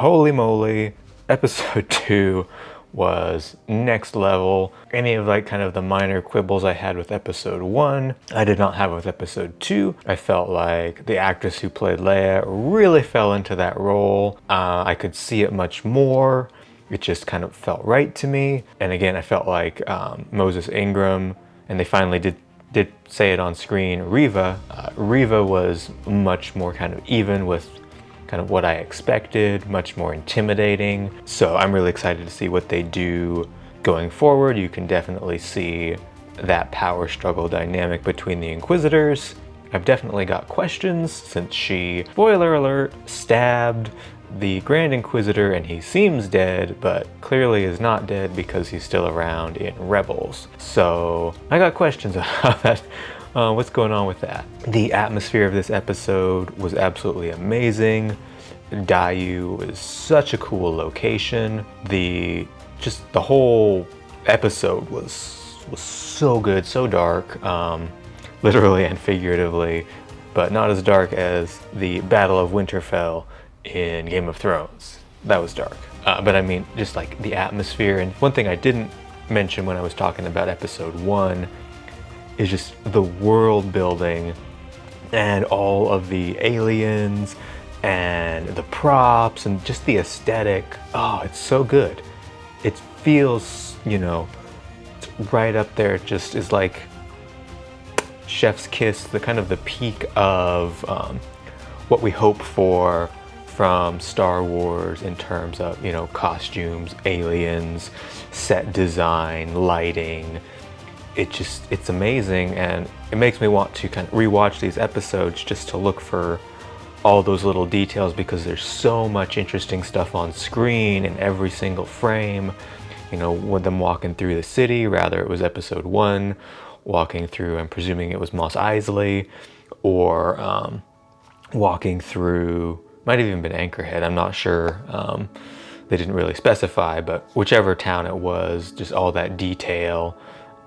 holy moly, episode 2 was next level. Any of like kind of the minor quibbles I had with episode 1, I did not have with episode 2. I felt like the actress who played Leia really fell into that role. I could see it much more. It just kind of felt right to me. And again, I felt like Moses Ingram, and they finally did say it on screen, Reva was much more kind of even with kind of what I expected, much more intimidating. So I'm really excited to see what they do going forward. You can definitely see that power struggle dynamic between the Inquisitors. I've definitely got questions since she, spoiler alert, stabbed the Grand Inquisitor and he seems dead, but clearly is not dead because he's still around in Rebels. So I got questions about that. What's going on with that? The atmosphere of this episode was absolutely amazing. Daiyu is such a cool location. The whole episode was so good, so dark, literally and figuratively, but not as dark as the Battle of Winterfell in Game of Thrones. That was dark. But I mean, just like the atmosphere. And one thing I didn't mention when I was talking about episode 1 is just the world building and all of the aliens and the props and just the aesthetic. Oh, it's so good. It feels, it's right up there. It just is like chef's kiss, the kind of the peak of what we hope for from Star Wars in terms of, costumes, aliens, set design, lighting. It's amazing, and it makes me want to kind of rewatch these episodes just to look for all those little details, because there's so much interesting stuff on screen in every single frame. With them walking through the city, rather it was episode 1 walking through, I'm presuming it was Mos Eisley, or walking through, might have even been Anchorhead, I'm not sure. They didn't really specify, but whichever town it was, just all that detail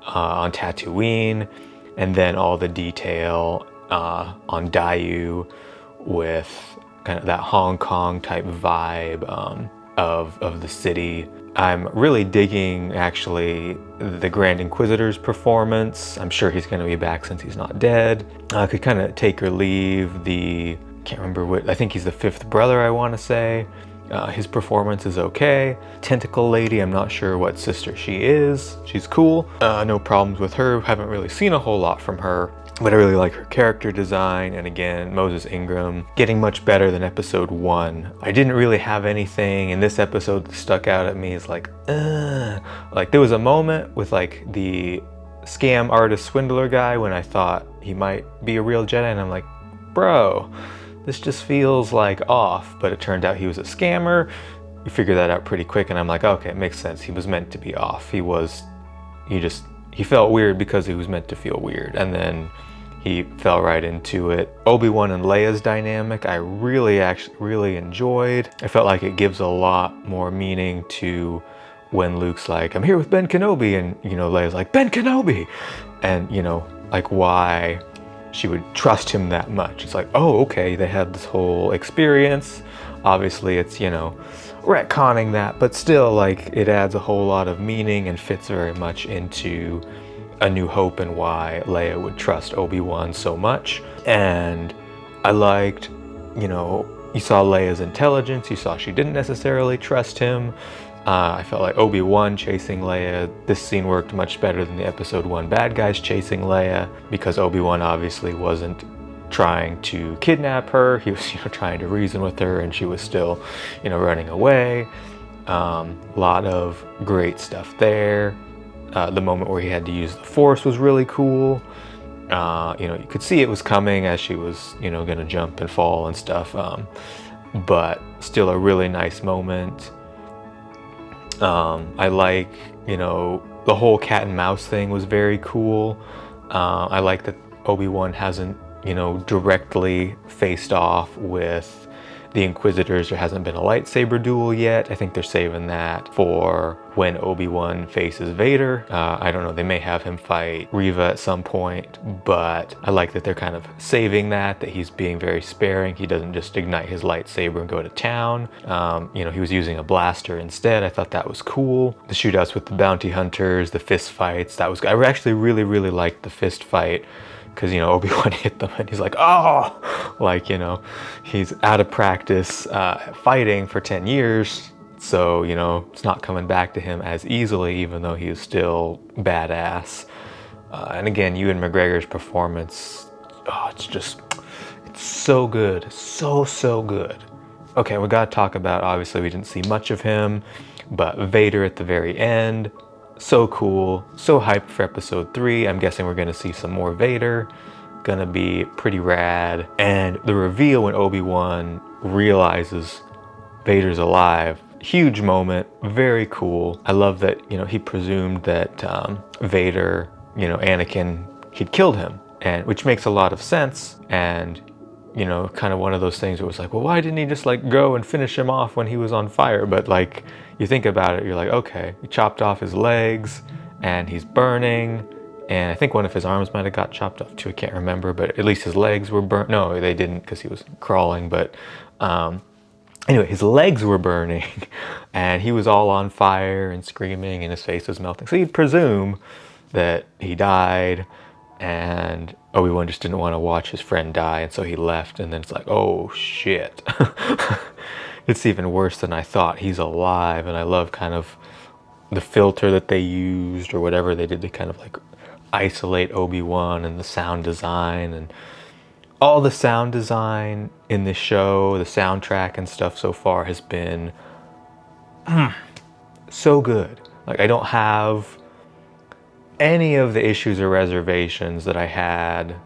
on Tatooine, and then all the detail on Daiyu with kind of that Hong Kong type vibe of the city. I'm really digging actually the Grand Inquisitor's performance. I'm sure he's going to be back since he's not dead. I could kind of take or leave can't remember what, I think he's the 5th brother, I want to say. His performance is okay. Tentacle Lady, I'm not sure what sister she is. She's cool. No problems with her. Haven't really seen a whole lot from her, but I really like her character design. And again, Moses Ingram getting much better than episode 1. I didn't really have anything in this episode that stuck out at me as like there was a moment with like the scam artist swindler guy when I thought he might be a real Jedi, and I'm like, bro, this just feels like off, but it turned out he was a scammer. You figure that out pretty quick, and I'm like, okay, it makes sense. He was meant to be off. He felt weird because he was meant to feel weird, and then he fell right into it. Obi-Wan and Leia's dynamic, I really enjoyed. I felt like it gives a lot more meaning to when Luke's like, I'm here with Ben Kenobi, and Leia's like, Ben Kenobi, and like why she would trust him that much. It's like, oh, okay, they had this whole experience. Obviously, it's, retconning that, but still, like, it adds a whole lot of meaning and fits very much into A New Hope and why Leia would trust Obi-Wan so much. And I liked, you saw Leia's intelligence, you saw she didn't necessarily trust him. I felt like Obi-Wan chasing Leia, this scene worked much better than the episode 1 bad guys chasing Leia, because Obi-Wan obviously wasn't trying to kidnap her. He was trying to reason with her, and she was still running away. Lot of great stuff there. The moment where he had to use the Force was really cool. You could see it was coming as she was gonna jump and fall and stuff, but still a really nice moment. I like, the whole cat and mouse thing was very cool. I like that Obi-Wan hasn't, directly faced off with the Inquisitors, there hasn't been a lightsaber duel yet. I think they're saving that for when Obi-Wan faces Vader. I don't know, they may have him fight Reva at some point, but I like that they're kind of saving that he's being very sparing. He doesn't just ignite his lightsaber and go to town. You know, he was using a blaster instead. I thought that was cool. The shootouts with the bounty hunters, the fist fights, that was, I actually really liked the fist fight, because, you know, Obi-Wan hit them and he's like, oh, like, you know, he's out of practice fighting for 10 years. So, you know, it's not coming back to him as easily, even though he is still badass. And again, Ewan McGregor's performance, oh, it's so good. So good. Okay, we gotta talk about, obviously we didn't see much of him, but Vader at the very end, so cool, so hyped for episode 3. I'm guessing we're gonna see some more Vader. Gonna be pretty rad. And the reveal when Obi-Wan realizes Vader's alive, huge moment, very cool. I love that, you know, he presumed that Vader, you know, Anakin, he'd killed him, and which makes a lot of sense. And, you know, kind of one of those things where it was like, well, why didn't he just like go and finish him off when he was on fire? But like, you think about it, you're like, okay, he chopped off his legs and he's burning. And I think one of his arms might have got chopped off too, I can't remember, but at least his legs were burnt. No, they didn't, because he was crawling, but anyway, his legs were burning and he was all on fire and screaming and his face was melting. So you'd presume that he died, and Obi-Wan just didn't want to watch his friend die, and so he left. And then it's like, oh shit. It's even worse than I thought. He's alive. And I love kind of the filter that they used, or whatever they did to kind of like isolate Obi-Wan, and the sound design, and all the sound design in this show, the soundtrack and stuff so far has been so good. Like, I don't have any of the issues or reservations that I had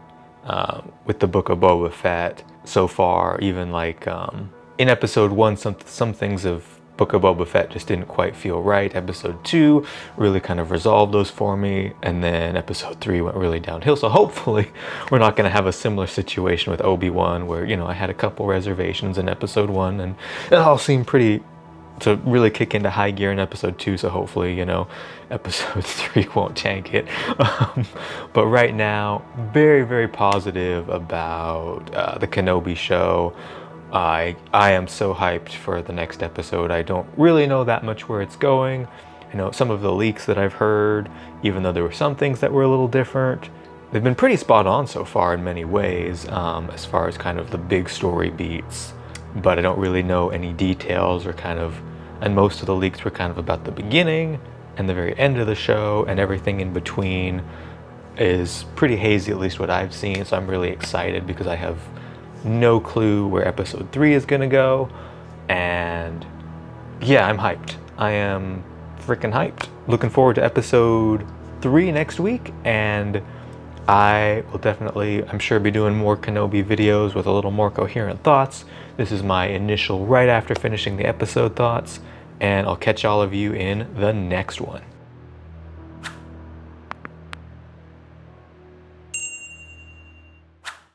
with the Book of Boba Fett so far. Even like in episode 1, some things of Book of Boba Fett just didn't quite feel right. Episode 2 really kind of resolved those for me, and then episode 3 went really downhill. So hopefully we're not going to have a similar situation with Obi-Wan, where, you know, I had a couple reservations in episode 1 and it all seemed pretty to really kick into high gear in episode 2. So hopefully, you know, episode 3 won't tank it. But right now, very positive about the Kenobi show. I am so hyped for the next episode. I don't really know that much where it's going. I know some of the leaks that I've heard, even though there were some things that were a little different, they've been pretty spot on so far in many ways, as far as kind of the big story beats. But I don't really know any details, or kind of, and most of the leaks were kind of about the beginning and the very end of the show, and everything in between is pretty hazy, at least what I've seen. So I'm really excited, because I have no clue where episode 3 is gonna go. And yeah, I'm hyped. I am freaking hyped. Looking forward to episode 3 next week, and I will definitely, I'm sure, be doing more Kenobi videos with a little more coherent thoughts. This is my initial right after finishing the episode thoughts, and I'll catch all of you in the next one.